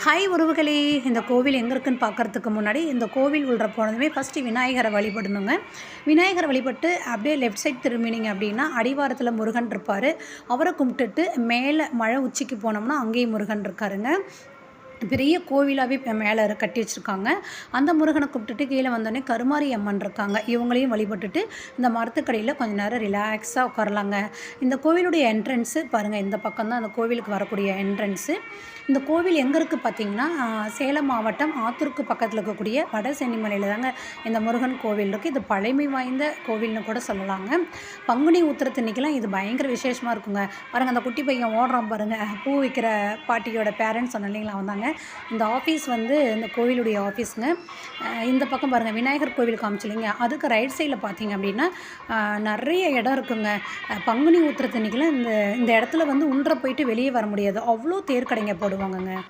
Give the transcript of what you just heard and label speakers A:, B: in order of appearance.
A: Hi உறவுகளே, இந்த கோவில் எங்கே இருக்குன்னு பார்க்குறதுக்கு முன்னாடி இந்த கோவில் உள்ள போனதுமே ஃபஸ்ட்டு விநாயகரை வழிபடணுங்க. விநாயகரை வழிபட்டு அப்படியே லெஃப்ட் சைட் திரும்பினீங்க அப்படின்னா அடிவாரத்தில் முருகன் இருப்பார். அவரை கும்பிட்டுட்டு மேலே மலை உச்சிக்கு போனோம்னா அங்கேயும் முருகன் இருக்காருங்க. பெரிய கோவிலாகவே இப்போ மேலே கட்டி வச்சுருக்காங்க. அந்த முருகனை கும்பிட்டுட்டு கீழே வந்தோடனே கருமாரி அம்மன் இருக்காங்க. இவங்களையும் வழிபட்டுட்டு இந்த மரத்துக்கடியில் கொஞ்சம் நேரம் ரிலாக்ஸாக உட்காரலாங்க. இந்த கோவிலுடைய என்ட்ரன்ஸு பாருங்கள், இந்த பக்கம் தான் அந்த கோவிலுக்கு வரக்கூடிய என்ட்ரன்ஸு. இந்த கோவில் எங்கே இருக்குது பார்த்தீங்கன்னா, சேலம் மாவட்டம் ஆத்தூருக்கு பக்கத்தில் இருக்கக்கூடிய வடசென்னிமலையில் தாங்க இந்த முருகன் கோவில் இருக்குது. இது பழமை வாய்ந்த கோவில்னு கூட சொல்லலாங்க. பங்குனி உத்திரத்தன்னைக்கெலாம் இது பயங்கர விசேஷமாக இருக்குங்க. பாருங்கள், அந்த குட்டி பையன் ஓடுறான் பாருங்கள், பூ விற்கிற பாட்டியோட பேரண்ட்ஸ் சொன்ன இல்லைங்களா, வந்தாங்க. இந்த ஆஃபீஸ் வந்து இந்த கோவிலுடைய ஆஃபீஸுங்க. இந்த பக்கம் பாருங்கள், விநாயகர் கோவில் காமிச்சில்லைங்க, அதுக்கு ரைட் சைடில் பார்த்தீங்க அப்படின்னா நிறைய இடம் இருக்குங்க. பங்குனி உத்திரத்தன்னைக்கெலாம் இந்த இடத்துல வந்து உள்ள போயிட்டு வெளியே வர முடியாது, அவ்வளோ தேர் கடைங்க போடுவாங்கங்க.